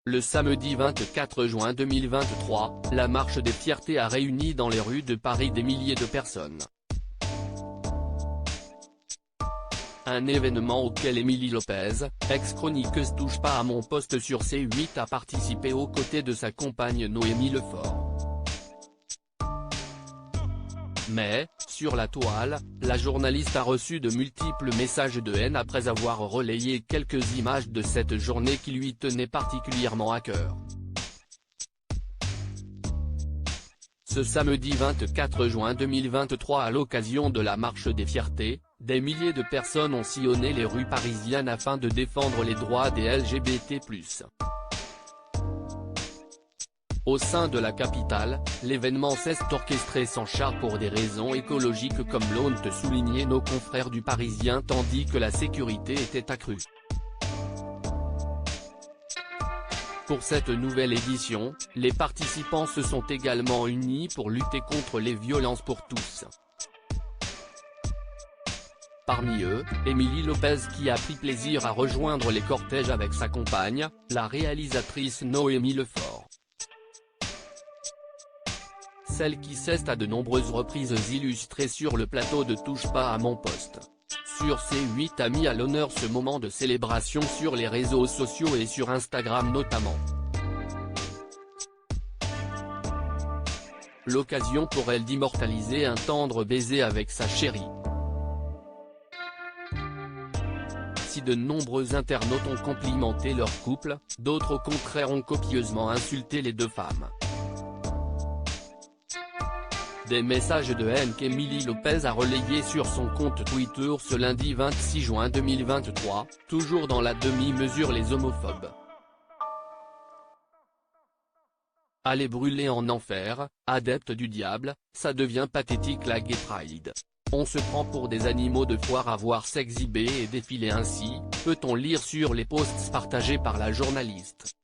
Le samedi 24 juin 2023, la marche des fiertés a réuni dans les rues de Paris des milliers de personnes. Un événement auquel Émilie Lopez, ex-chroniqueuse Touche pas à mon poste sur C8 a participé aux côtés de sa compagne Noémie Lefort. Mais, sur la toile, la journaliste a reçu de multiples messages de haine après avoir relayé quelques images de cette journée qui lui tenait particulièrement à cœur. Ce samedi 24 juin 2023 à l'occasion de la marche des fiertés, des milliers de personnes ont sillonné les rues parisiennes afin de défendre les droits des LGBT+. Au sein de la capitale, l'événement s'est orchestré sans char pour des raisons écologiques comme l'ont souligné nos confrères du Parisien, tandis que la sécurité était accrue. Pour cette nouvelle édition, les participants se sont également unis pour lutter contre les violences pour tous. Parmi eux, Émilie Lopez qui a pris plaisir à rejoindre les cortèges avec sa compagne, la réalisatrice Noémie Lefort. Celle qui s'est à de nombreuses reprises illustrée sur le plateau de Touche pas à mon poste. Sur C8 a mis à l'honneur ce moment de célébration sur les réseaux sociaux et sur Instagram notamment. L'occasion pour elle d'immortaliser un tendre baiser avec sa chérie. Si de nombreux internautes ont complimenté leur couple, d'autres au contraire ont copieusement insulté les deux femmes. Des messages de haine qu'Émilie Lopez a relayés sur son compte Twitter ce lundi 26 juin 2023, toujours dans la demi-mesure les homophobes. Allez brûler en enfer, adeptes du diable, ça devient pathétique la Gay Pride. On se prend pour des animaux de foire à voir s'exhiber et défiler ainsi, peut-on lire sur les posts partagés par la journaliste.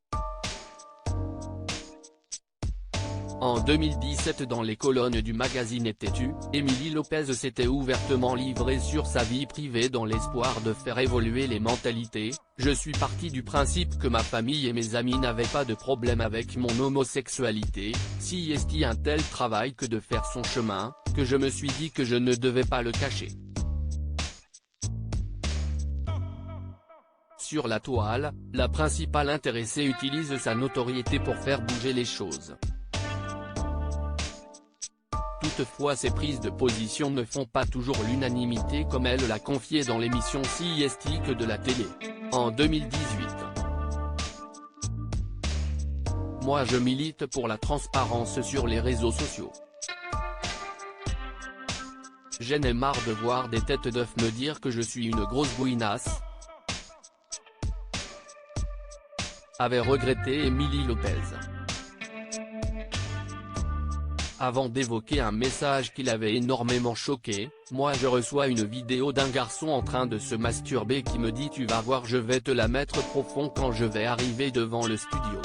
En 2017 dans les colonnes du magazine Têtu, Émilie Lopez s'était ouvertement livrée sur sa vie privée dans l'espoir de faire évoluer les mentalités. Je suis partie du principe que ma famille et mes amis n'avaient pas de problème avec mon homosexualité, si est un tel travail que de faire son chemin, que je me suis dit que je ne devais pas le cacher. Sur la toile, la principale intéressée utilise sa notoriété pour faire bouger les choses. Toutefois ces prises de position ne font pas toujours l'unanimité comme elle l'a confié dans l'émission CIST de la télé, en 2018. Moi je milite pour la transparence sur les réseaux sociaux. J'en ai marre de voir des têtes d'œufs me dire que je suis une grosse bouinasse, avait regretté Émilie Lopez. Avant d'évoquer un message qui l'avait énormément choqué, moi je reçois une vidéo d'un garçon en train de se masturber qui me dit tu vas voir je vais te la mettre profond quand je vais arriver devant le studio.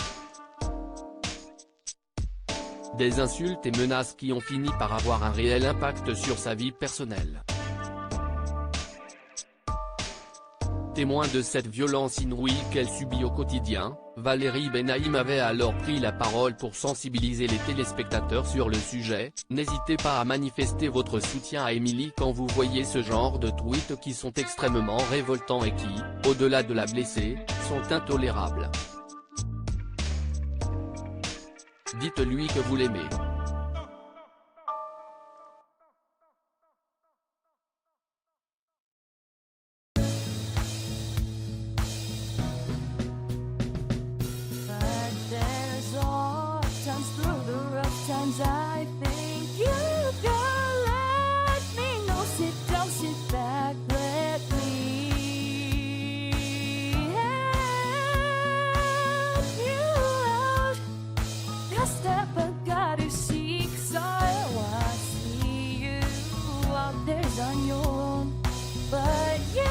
Des insultes et menaces qui ont fini par avoir un réel impact sur sa vie personnelle. Témoin de cette violence inouïe qu'elle subit au quotidien, Valérie Benaïm avait alors pris la parole pour sensibiliser les téléspectateurs sur le sujet. N'hésitez pas à manifester votre soutien à Émilie quand vous voyez ce genre de tweets qui sont extrêmement révoltants et qui, au-delà de la blesser, sont intolérables. Dites-lui que vous l'aimez. I think you can let me know. Sit down, sit back, let me help you out. That step I gotta seek, so I see you out there's on your own. But yeah.